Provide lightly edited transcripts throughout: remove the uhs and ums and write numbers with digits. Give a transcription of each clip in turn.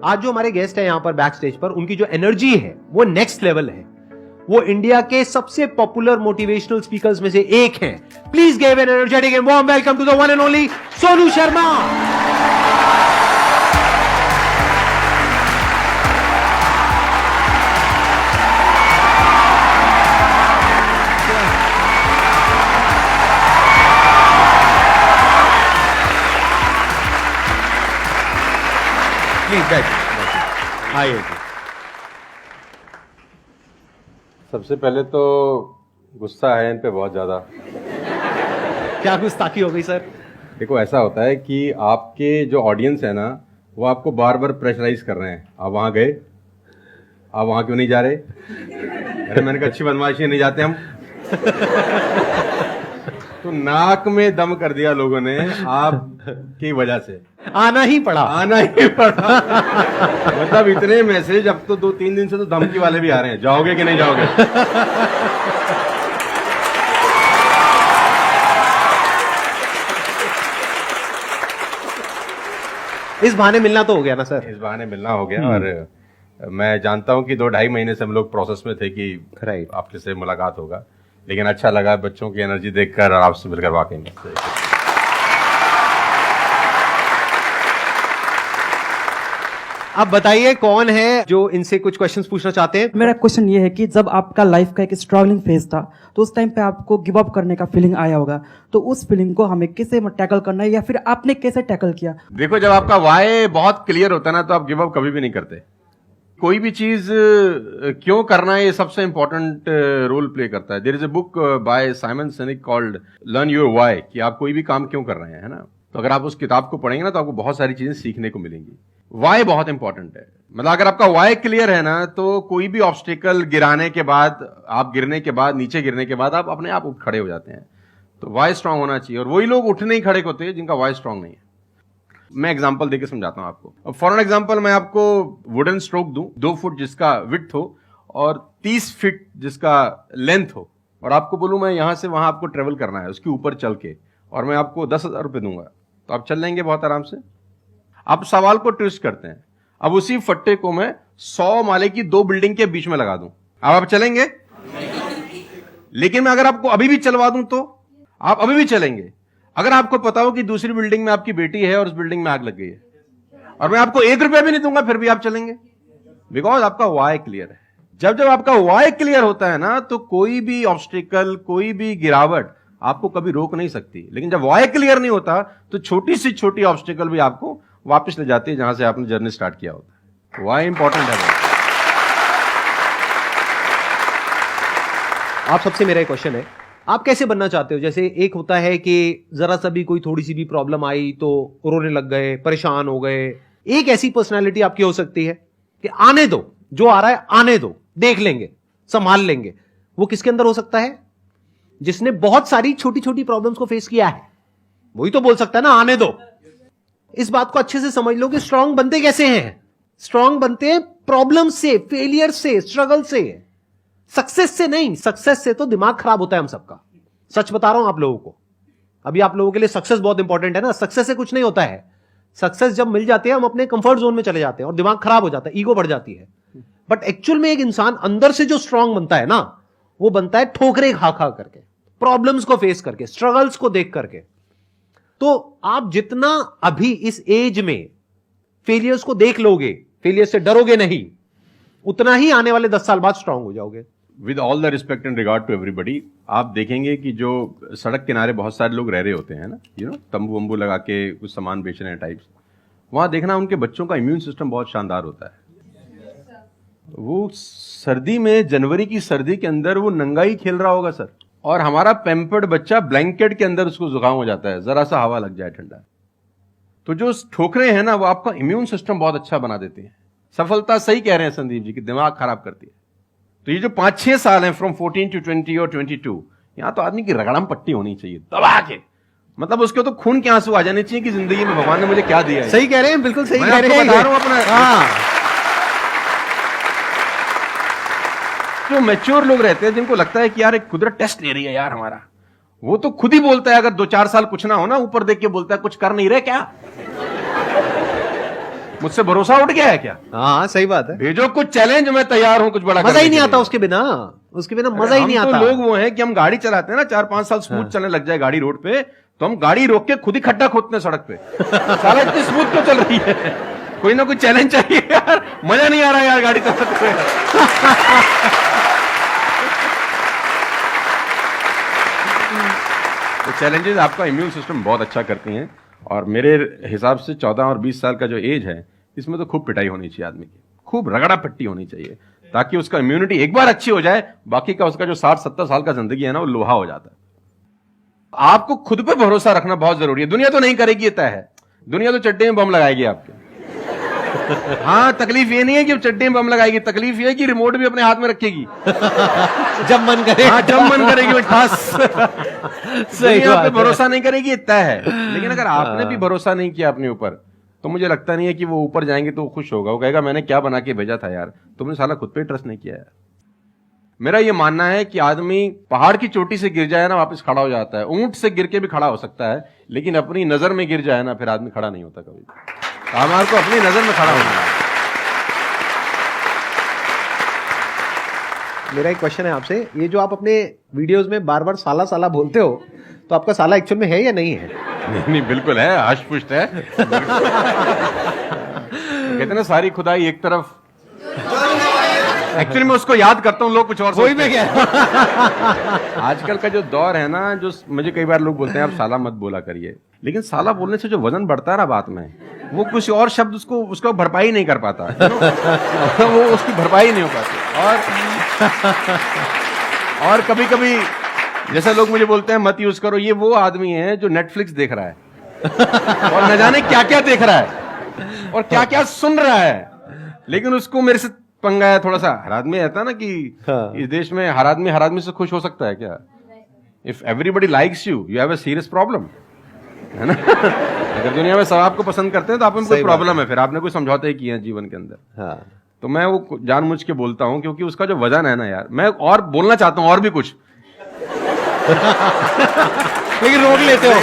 आज जो हमारे गेस्ट है यहां पर बैक स्टेज पर, उनकी जो एनर्जी है वो नेक्स्ट लेवल है। वो इंडिया के सबसे पॉपुलर मोटिवेशनल स्पीकर्स में से एक हैं। Please give an energetic and warm welcome to the one and only Sonu Sharma. आइए। सबसे पहले तो गुस्सा है इन पे बहुत ज्यादा। क्या गुस्ताखी हो गई सर? देखो, ऐसा होता है कि आपके जो ऑडियंस है ना, वो आपको बार बार प्रेशराइज कर रहे हैं। आप वहां गए, आप वहां क्यों नहीं जा रहे? अरे मैंने कहा अच्छी बदमाशी नहीं जाते हम। तो नाक में दम कर दिया लोगों ने आपकी वजह से। आना ही पड़ा। मतलब इतने मैसेज, अब तो 2-3 दिन से तो धमकी वाले भी आ रहे हैं, जाओगे कि नहीं जाओगे। इस बहाने मिलना तो हो गया ना सर? इस बहाने मिलना हो गया। और मैं जानता हूं कि 2-2.5 महीने से हम लोग प्रोसेस में थे कि आपके से मुलाकात होगा, लेकिन अच्छा लगा बच्चों की एनर्जी देखकर और आपसे मिलकर वाकई में। अब बताइए कौन है जो इनसे कुछ क्वेश्चंस पूछना चाहते हैं? मेरा क्वेश्चन ये है कि जब आपका लाइफ का एक स्ट्रगलिंग फेज था, तो उस टाइम पे आपको गिव अप करने का फीलिंग आया होगा, तो उस फीलिंग को हमें कैसे टैकल करना है, या फिर आपने कैसे टैकल किया? देखो, जब आपका वाई बहुत क्लियर होता है ना, तो आप गिव अप कभी भी नहीं करते। कोई भी चीज क्यों करना है, ये सबसे इंपॉर्टेंट रोल प्ले करता है। There is a book by Simon Sinek called learn your why, कि आप कोई भी काम क्यों कर रहे हैं, है ना। तो अगर आप उस किताब को पढ़ेंगे ना, तो आपको बहुत सारी चीजें सीखने को मिलेंगी। वाई बहुत इंपॉर्टेंट है। मतलब अगर आपका वाई क्लियर है ना, तो कोई भी ऑब्स्टिकल गिराने के बाद, आप गिरने के बाद, नीचे गिरने के बाद आप अपने आप उठ खड़े हो जाते हैं। तो वाई स्ट्रांग होना चाहिए, और वही लोग उठने ही खड़े होते हैं जिनका वाई स्ट्रांग नहीं है। मैं एग्जांपल देके समझाता हूं आपको। अब फॉर एन एग्जांपल मैं आपको वुडन स्ट्रोक दूं, 2 फुट जिसका विड्थ हो और 30 फीट जिसका लेंथ हो, और आपको बोलूं मैं यहां से वहां आपको ट्रेवल करना है उसके ऊपर चल के, और मैं आपको 10,000 रुपए दूंगा, तो आप चल लेंगे बहुत आराम से। आप सवाल को ट्विस्ट करते हैं। अब उसी फट्टे को मैं 100 माले की 2 बिल्डिंग के बीच में लगा दूं, अब आप चलेंगे? लेकिन मैं अगर आपको अभी भी चलवा दूं तो आप अभी भी चलेंगे। अगर आपको पता हो कि दूसरी बिल्डिंग में आपकी बेटी है और उस बिल्डिंग में आग लग गई है, और मैं आपको 1 रुपया भी नहीं दूंगा, फिर भी आप चलेंगे, बिकॉज आपका वाई क्लियर है। जब जब आपका वाई क्लियर होता है ना, तो कोई भी ऑब्स्टिकल, कोई भी गिरावट आपको कभी रोक नहीं सकती। लेकिन जब वाई क्लियर नहीं होता, तो छोटी सी छोटी ऑब्स्टिकल भी आपको वापस ले जाती है जहां से आपने जर्नी स्टार्ट किया होता है। वाई इंपॉर्टेंट है। आप सबसे मेरा एक क्वेश्चन है, आप कैसे बनना चाहते हो? जैसे एक होता है कि जरा सा भी कोई थोड़ी सी भी प्रॉब्लम आई तो रोने लग गए, परेशान हो गए। एक ऐसी पर्सनालिटी आपकी हो सकती है कि आने दो, जो आ रहा है आने दो, देख लेंगे, संभाल लेंगे। वो किसके अंदर हो सकता है? जिसने बहुत सारी छोटी छोटी प्रॉब्लम्स को फेस किया है, वही तो बोल सकता है ना आने दो। इस बात को अच्छे से समझ लो कि स्ट्रांग बनते कैसे हैं। स्ट्रांग बनते हैं प्रॉब्लम से, फेलियर से, स्ट्रगल से, सक्सेस से नहीं। सक्सेस से तो दिमाग खराब होता है हम सबका। सच बता रहा हूं आप लोगों को। अभी आप लोगों के लिए सक्सेस बहुत इंपॉर्टेंट है ना। सक्सेस से कुछ नहीं होता है। सक्सेस जब मिल जाती है, हम अपने कंफर्ट जोन में चले जाते हैं और दिमाग खराब हो जाता है, ईगो बढ़ जाती है। बट एक्चुअल में एक इंसान अंदर से जो स्ट्रांग बनता है ना, वो बनता है ठोकरे खा खा करके, प्रॉब्लम्स को फेस करके, स्ट्रगल्स को देख करके। तो आप जितना अभी इस एज में फेलियर्स को देख लोगे, फेलियर से डरोगे नहीं, उतना ही आने वाले 10 साल बाद स्ट्रांग हो जाओगे। With all the respect and regard to everybody, आप देखेंगे कि जो सड़क किनारे बहुत सारे लोग रह रहे होते हैं ना, तंबू वंबू लगा के कुछ सामान बेच रहे हैं टाइप्स, वहां देखना उनके बच्चों का इम्यून सिस्टम बहुत शानदार होता है। वो सर्दी में, जनवरी की सर्दी के अंदर वो नंगाई खेल रहा होगा सर, और हमारा पैम्पर्ड बच्चा ब्लैंकेट के अंदर उसको जुकाम हो जाता है, जरा सा हवा लग जाए ठंडा। तो जो ठोकरे हैं ना, वो आपका इम्यून सिस्टम बहुत अच्छा बना देते हैं। सफलता, सही कह रहे हैं संदीप जी, कि दिमाग खराब करती है। तो ये जो 5-6 साल हैं, फ्रॉम 14 to 20 और 22, यहां तो आदमी की रगड़म पट्टी होनी चाहिए दबा के। मतलब उसके तो खून के आंसू आ जाने चाहिए कि जिंदगी में भगवान ने मुझे क्या दिया है। सही कह रहे हैं, बिल्कुल सही कह रहे हैं। बता रहा हूं अपना। जो मैच्योर लोग रहते हैं, जिनको लगता है कि यार एक कुदरत टेस्ट ले रही है यार हमारा, वो तो खुद ही बोलता है, अगर 2-4 साल कुछ ना हो ना, ऊपर देख के बोलता है कुछ कर नहीं रहे क्या। मुझसे भरोसा उठ गया है क्या? हाँ सही बात है। भेजो कुछ चैलेंज, मैं तैयार हूं कुछ बड़ा मजा करने ही नहीं के आता लिए। उसके बिना मजा ही नहीं हम आता। तो लोग वो हैं कि हम गाड़ी चलाते हैं ना, 4-5 साल स्मूथ चलने लग जाए गाड़ी रोड पे, तो हम गाड़ी रोक के खुद ही खड्डा खोदते हैं सड़क पे। साला इतनी स्मूथ क्यों चल रही है? कोई ना कोई चैलेंज चाहिए यार, मजा नहीं आ रहा यार गाड़ी चलाते हुए। तो चैलेंजेस आपका इम्यून सिस्टम बहुत अच्छा करती हैं, और मेरे हिसाब से 14 और 20 साल का जो एज है, इसमें तो खूब पिटाई होनी चाहिए आदमी की, खूब रगड़ा पट्टी होनी चाहिए, ताकि उसका इम्यूनिटी एक बार अच्छी हो जाए, बाकी का उसका जो 60-70 साल का जिंदगी है ना, वो लोहा हो जाता है। आपको खुद पे भरोसा रखना बहुत जरूरी है। दुनिया तो नहीं करेगी, ये तय है। दुनिया तो चड्डे में बम लगाएगी आपके। हाँ, तकलीफ ये नहीं है कि चड्डे में बम लगाएगी, तकलीफ ये है कि रिमोट भी अपने हाथ में रखेगी जब मन करे। हाँ, जब मन करेगी वो ठास। सही दुनिया बात पे है। भरोसा नहीं करेगी, ये तय है। लेकिन अगर आपने भी भरोसा नहीं किया अपने ऊपर, तो मुझे लगता नहीं है कि वो ऊपर जाएंगे तो वो खुश होगा। वो कहेगा मैंने क्या बना के भेजा था यार, तुमने साला खुद पे ट्रस्ट नहीं किया यार। मेरा ये मानना है कि आदमी पहाड़ की चोटी से गिर जाए ना, वापस खड़ा हो जाता है। ऊंट से गिर के भी खड़ा हो सकता है, लेकिन अपनी नजर में गिर जाए ना, फिर आदमी खड़ा नहीं होता कभी। तो हमारे को अपनी नजर में खड़ा होना है। मेरा एक क्वेश्चन है आपसे, ये जो आप अपने वीडियोस में बार बार साला साला बोलते हो, तो आपका साला एक्चुअल में है या नहीं है? नहीं, बिल्कुल है, हष्ट-पुष्ट है। कहते हैं ना, सारी खुदाई एक तरफ। एक्चुअली मैं उसको याद करता हूँ, लोग कुछ और वही में क्या आजकल का जो दौर है ना, जो मुझे कई बार लोग बोलते हैं आप साला मत बोला करिए, लेकिन साला बोलने से जो वजन बढ़ता है ना बात में, वो कुछ और शब्द उसको भरपाई नहीं कर पाता। वो उसकी भरपाई नहीं हो पाती। और कभी कभी जैसे लोग मुझे बोलते हैं मत यूज करो, ये वो आदमी है जो नेटफ्लिक्स देख रहा है और न जाने क्या क्या देख रहा है और क्या क्या सुन रहा है, लेकिन उसको मेरे से पंगा है थोड़ा सा। हर आदमी रहता है ना कि इस देश में हर आदमी से खुश हो सकता है क्या? If everybody likes you have a serious problem, है ना? अगर दुनिया में सब आपको पसंद करते हैं तो आप में कोई प्रॉब्लम है, फिर आपने कोई समझौते ही किए हैं जीवन के अंदर। हाँ। तो मैं वो जानबूझ के बोलता हूं, क्योंकि उसका जो वजन है ना यार, मैं और बोलना चाहता हूं और भी कुछ लेकिन रोक लेते हो।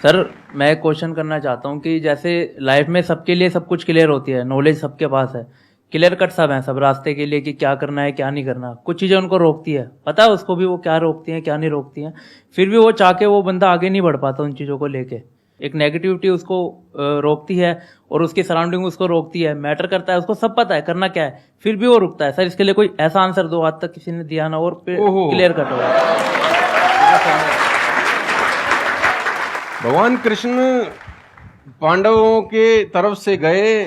सर मैं क्वेश्चन करना चाहता हूँ कि जैसे लाइफ में सबके लिए सब कुछ क्लियर होती है, नॉलेज सबके पास है, क्लियर कट सब है, सब रास्ते के लिए कि क्या करना है क्या नहीं करना। कुछ चीज़ें उनको रोकती है, पता है उसको भी वो क्या रोकती हैं क्या नहीं रोकती हैं, फिर भी वो चाह के वो बंदा आगे नहीं बढ़ पाता उन चीज़ों को लेके। एक नेगेटिविटी उसको रोकती है और उसकी सराउंडिंग उसको रोकती है, मैटर करता है, उसको सब पता है करना क्या है, फिर भी वो रुकता है। सर इसके लिए कोई ऐसा आंसर दो, आज तक किसी ने दिया ना और क्लियर कट होगा। भगवान कृष्ण पांडवों के तरफ से गए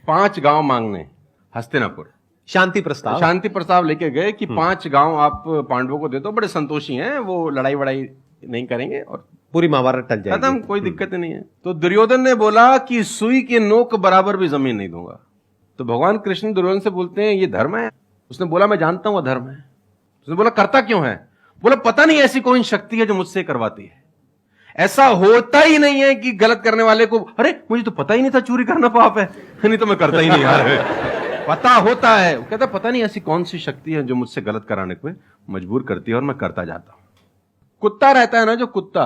5 गांव मांगने हस्तिनापुर, शांति प्रस्ताव लेके गए कि 5 गांव आप पांडवों को दे दो, बड़े संतोषी हैं, वो लड़ाई वड़ाई नहीं करेंगे और पूरी महाभारत टल जाएगी, खत्म, कोई दिक्कत ही नहीं है। तो दुर्योधन ने बोला कि सुई के नोक बराबर भी जमीन नहीं दूंगा। तो भगवान कृष्ण दुर्योधन से बोलते हैं ये धर्म है? उसने बोला मैं जानता हूं धर्म है। उसने बोला करता क्यों है? बोला पता नहीं ऐसी कोई शक्ति है जो मुझसे करवाती है। ऐसा होता ही नहीं है कि गलत करने वाले को अरे मुझे तो पता ही नहीं था चोरी करना पाप है, नहीं तो मैं करता ही नहीं यार। पता होता है। वो कहता पता नहीं ऐसी कौन सी शक्ति है जो मुझसे गलत कराने को मजबूर करती है और मैं करता जाता हूं। कुत्ता रहता है ना, जो कुत्ता,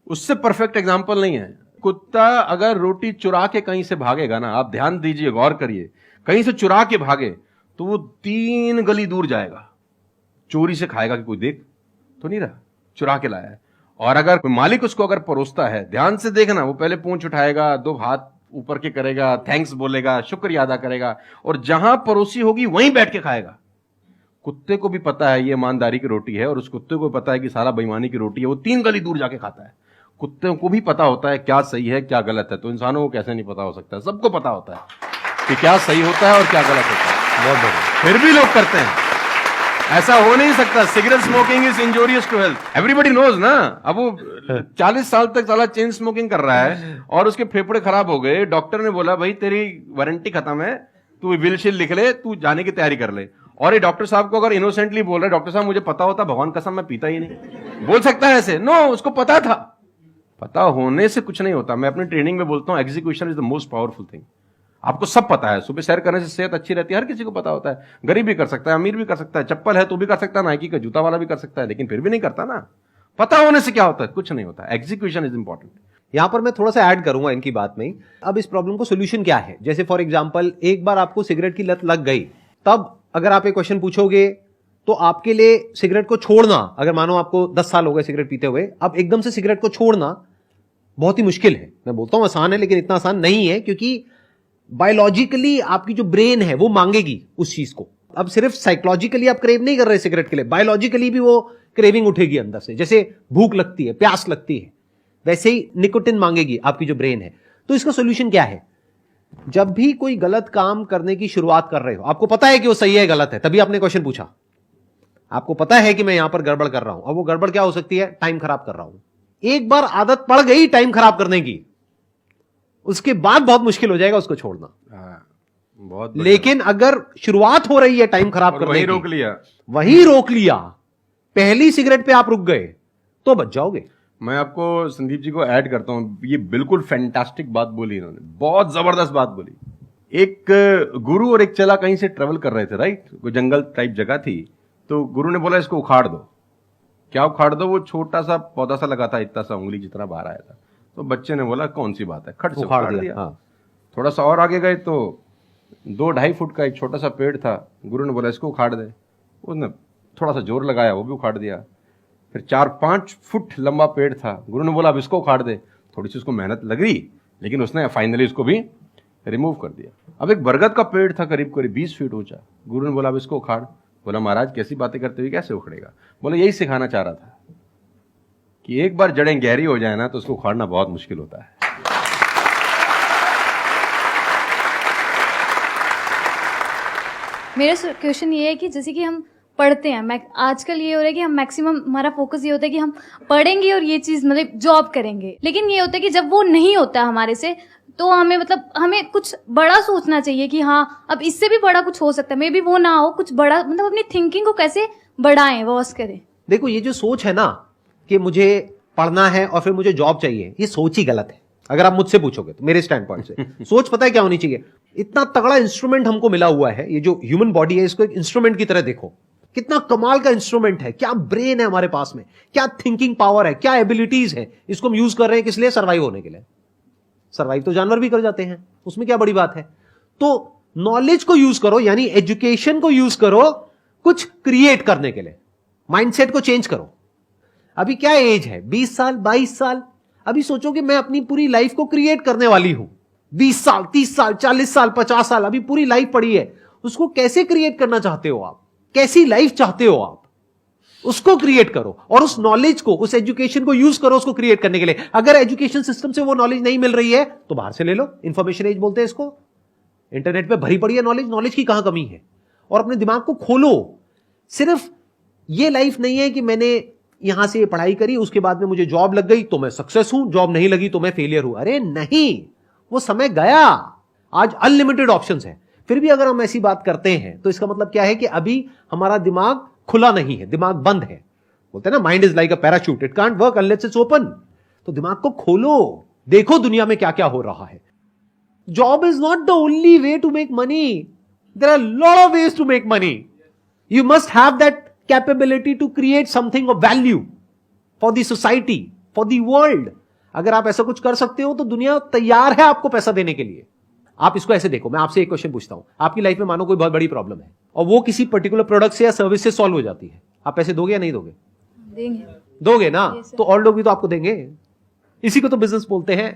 उससे परफेक्ट एग्जाम्पल नहीं है। कुत्ता अगर रोटी चुरा के कहीं से भागेगा ना, आप ध्यान दीजिए, गौर करिए, कहीं से चुरा के भागे तो वो 3 गली दूर जाएगा, चोरी से खाएगा कि कोई देख तो नहीं रहा, चुरा के लाया है। और अगर कोई मालिक उसको अगर परोसता है, ध्यान से देखना, वो पहले पूंछ उठाएगा, 2 हाथ ऊपर के करेगा, थैंक्स बोलेगा, शुक्रिया अदा करेगा, और जहां परोसी होगी वहीं बैठ के खाएगा। कुत्ते को भी पता है ये ईमानदारी की रोटी है और उस कुत्ते को पता है कि साला बेईमानी की रोटी है, वो 3 गली दूर जाके खाता है। कुत्ते को भी पता होता है क्या सही है क्या गलत है, तो इंसानों को कैसे नहीं पता हो सकता है? सबको पता होता है कि क्या सही होता है और क्या गलत होता है। बहुत बढ़िया। फिर भी लोग करते हैं। ऐसा हो नहीं सकता। Cigarette smoking is injurious to health, everybody knows ना। अब वो 40 साल तक साला चेन स्मोकिंग कर रहा है और उसके फेफड़े खराब हो गए, डॉक्टर ने बोला भाई तेरी वारंटी खत्म है, तू विल शील लिख ले, तू जाने की तैयारी कर ले। और ये डॉक्टर साहब को अगर इनोसेंटली बोल रहे, डॉक्टर साहब मुझे पता होता, भगवान कसम मैं पीता ही नहीं, बोल सकता है ऐसे? नो, उसको पता था। पता होने से कुछ नहीं होता। मैं अपनी ट्रेनिंग में बोलता हूं execution is the most powerful thing. आपको सब पता है, सुबह सैर करने से सेहत अच्छी रहती है, हर किसी को पता होता है। गरीब भी कर सकता है, अमीर भी कर सकता है, चप्पल है तो भी कर सकता है, नाइकी का जूता वाला भी कर सकता है, लेकिन फिर भी नहीं करता ना। पता होने से क्या होता है? कुछ नहीं होता। Execution is important. यहां पर मैं थोड़ा सा ऐड करूंगा इनकी बात में। अब इस प्रॉब्लम को सोल्यूशन क्या है? जैसे फॉर एग्जांपल, एक बार आपको सिगरेट की लत लग गई, तब अगर आप एक क्वेश्चन पूछोगे तो आपके लिए सिगरेट को छोड़ना, अगर मानो आपको 10 साल हो गए सिगरेट पीते हुए, अब एकदम से सिगरेट को छोड़ना बहुत ही मुश्किल है। मैं बोलता हूं आसान है, लेकिन इतना आसान नहीं है, क्योंकि बायोलॉजिकली आपकी जो ब्रेन है वो मांगेगी उस चीज को। अब सिर्फ साइकोलॉजिकली आप क्रेव नहीं कर रहे सिगरेट के लिए, बायोलॉजिकली भी वो क्रेविंग उठेगी अंदर से। जैसे भूख लगती है, प्यास लगती है, वैसे ही निकोटिन मांगेगी आपकी जो ब्रेन है। तो इसका सोल्यूशन क्या है? जब भी कोई गलत काम करने की शुरुआत कर रहे हो, आपको पता है कि वो सही है गलत है, तभी आपने क्वेश्चन पूछा, आपको पता है कि मैं यहां पर गड़बड़ कर रहा हूं। अब वो गड़बड़ क्या हो सकती है? टाइम खराब कर रहा हूं। एक बार आदत पड़ गई टाइम खराब करने की, उसके बाद बहुत मुश्किल हो जाएगा उसको छोड़ना। बहुत लेकिन अगर शुरुआत हो रही है टाइम खराब करने वही की, रोक लिया, वही रोक लिया, पहली सिगरेट पे आप रुक गए, तो बच जाओगे। मैं आपको संदीप जी को ऐड करता हूं। ये बिल्कुल फैंटास्टिक बात बोली इन्होंने, बहुत जबरदस्त बात बोली। एक गुरु और एक चेला कहीं से ट्रेवल कर रहे थे, राइट? कोई जंगल टाइप जगह थी, तो गुरु ने बोला इसको उखाड़ दो। क्या उखाड़ दो? वो छोटा सा पौधा सा लगा था, इतना सा उंगली जितना बाहर आया था। तो बच्चे ने बोला कौन सी बात है, खट से उखाड़ दिया। हाँ। थोड़ा सा और आगे गए तो 2-2.5 फुट का एक छोटा सा पेड़ था। गुरु ने बोला इसको उखाड़ दे। उसने थोड़ा सा जोर लगाया, वो भी उखाड़ दिया। फिर 4-5 फुट लंबा पेड़ था। गुरु ने बोला अब इसको उखाड़ दे। थोड़ी सी उसको मेहनत लग रही, लेकिन उसने फाइनली इसको भी रिमूव कर दिया। अब एक बरगद का पेड़ था करीब करीब 20 फीट ऊंचा। गुरु ने बोला अब इसको उखाड़। बोला महाराज कैसी बातें करते हुए, कैसे उखड़ेगा? बोला यही सिखाना चाह रहा था कि एक बार जड़ें गहरी हो जाए ना, तो उसको उखाड़ना बहुत मुश्किल होता है। मेरा क्वेश्चन ये है कि जैसे कि हम पढ़ते हैं, आजकल ये हो रहा है कि हम मैक्सिमम हमारा फोकस ये होता है कि हम पढ़ेंगे और ये चीज मतलब जॉब करेंगे, लेकिन ये होता है कि जब वो नहीं होता हमारे से, तो हमें मतलब हमें कुछ बड़ा सोचना चाहिए कि हाँ अब इससे भी बड़ा कुछ हो सकता है, मे बी वो ना हो, कुछ बड़ा मतलब अपनी थिंकिंग को कैसे बढ़ाएं, वॉस करें। देखो, ये जो सोच है ना कि मुझे पढ़ना है और फिर मुझे जॉब चाहिए, ये सोच ही गलत है। अगर आप मुझसे पूछोगे तो मेरे स्टैंड पॉइंट से सोच पता है क्या होनी चाहिए? इतना तगड़ा इंस्ट्रूमेंट हमको मिला हुआ है, ये जो ह्यूमन बॉडी है, इसको एक इंस्ट्रूमेंट की तरह देखो। कितना कमाल का इंस्ट्रूमेंट है, क्या ब्रेन है हमारे पास में, क्या थिंकिंग पावर है, क्या एबिलिटीज है। इसको हम यूज कर रहे हैं किस लिए? सर्वाइव होने के लिए। सर्वाइव तो जानवर भी कर जाते हैं, उसमें क्या बड़ी बात है? तो नॉलेज को यूज करो, यानी एजुकेशन को यूज करो कुछ क्रिएट करने के लिए। माइंडसेट को चेंज करो। अभी क्या एज है? 20 साल, 22 साल। अभी सोचो कि मैं अपनी पूरी लाइफ को क्रिएट करने वाली हूं। 20 साल, 30 साल, 40 साल, 50 साल, अभी पूरी लाइफ पड़ी है। उसको कैसे क्रिएट करना चाहते हो आप? कैसी लाइफ चाहते हो आप? उसको क्रिएट करो, और उस नॉलेज को, उस एजुकेशन को यूज करो उसको क्रिएट करने के लिए। अगर एजुकेशन सिस्टम से वो नॉलेज नहीं मिल रही है तो बाहर से ले लो। इंफॉर्मेशन एज बोलते हैं इसको। इंटरनेट पे भरी पड़ी है नॉलेज, नॉलेज की कहां कमी है? और अपने दिमाग को खोलो। सिर्फ ये लाइफ नहीं है कि मैंने यहां से पढ़ाई करी, उसके बाद में मुझे जॉब लग गई तो मैं सक्सेस हूं, जॉब नहीं लगी तो मैं फेलियर हूं। अरे नहीं, वो समय गया। आज अनलिमिटेड ऑप्शंस हैं। फिर भी अगर हम ऐसी बात करते हैं तो इसका मतलब क्या है कि अभी हमारा दिमाग खुला नहीं है, दिमाग बंद है। बोलते हैं ना, mind is like a parachute, it can't work unless it's open. तो दिमाग को खोलो, देखो दुनिया में क्या क्या हो रहा है। Job is not the only way to make money, there are lot of ways to make money. You must have that capability to create something of value for the society, for the world. अगर आप ऐसा कुछ कर सकते हो तो दुनिया तैयार है आपको पैसा देने के लिए। आप इसको ऐसे देखो, मैं आपसे एक क्वेश्चन पूछता हूं। आपकी लाइफ में मानो कोई बहुत बड़ी प्रॉब्लम है और वो किसी पर्टिकुलर प्रोडक्ट से या सर्विस से सॉल्व हो जाती है, आप पैसे दोगे या नहीं दोगे? देंगे। दोगे ना? तो और लोग भी तो आपको देंगे। इसी को तो बिजनेस बोलते हैं।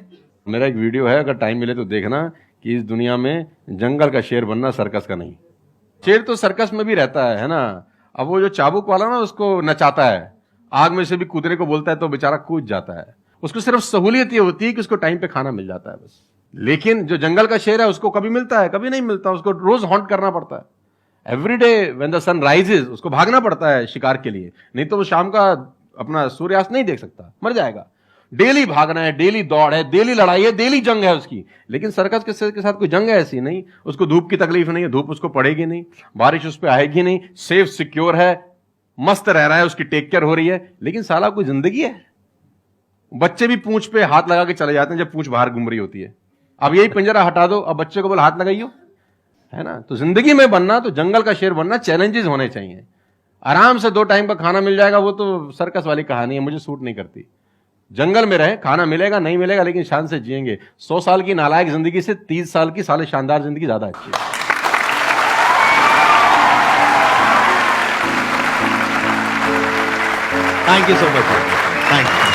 मेरा एक वीडियो है, अगर टाइम मिले तो देखना, कि इस दुनिया में जंगल का शेर बनना, सर्कस का नहीं। शेर तो सर्कस में भी रहता है ना। अब वो जो चाबुक वाला ना उसको नचाता है, आग में से भी कूदने को बोलता है तो बेचारा कूद जाता है। उसको सिर्फ सहूलियत ये होती है कि उसको टाइम पे खाना मिल जाता है बस। लेकिन जो जंगल का शेर है उसको कभी मिलता है, कभी नहीं मिलता। उसको रोज हॉन्ट करना पड़ता है। Every day when the sun rises उसको भागना पड़ता है शिकार के लिए, नहीं तो वो शाम का अपना सूर्यास्त नहीं देख सकता, मर जाएगा। डेली भागना है, डेली दौड़ है, डेली लड़ाई है, डेली जंग है उसकी। लेकिन सर्कस के साथ कोई जंग है ऐसी नहीं। उसको धूप की तकलीफ नहीं है, धूप उसको पड़ेगी नहीं, बारिश उस पर आएगी नहीं, सेफ सिक्योर है, मस्त रह रहा है, उसकी टेक केयर हो रही है। लेकिन साला कोई जिंदगी है? बच्चे भी पूंछ पे हाथ लगा के चले जाते हैं जब पूंछ बाहर घूम रही होती है। अब यही पिंजरा हटा दो, अब बच्चे को बोल हाथ लगाइयो, है ना? तो जिंदगी में बनना, तो जंगल का शेर बनना, चैलेंजेस होने चाहिए। आराम से 2 टाइम का खाना मिल जाएगा, वो तो सर्कस वाली कहानी है, मुझे सूट नहीं करती। जंगल में रहे, खाना मिलेगा नहीं मिलेगा लेकिन शान से जिएंगे। 100 साल की नालायक जिंदगी से 30 साल की साले शानदार जिंदगी ज्यादा अच्छी है। Thank you so much, thank you.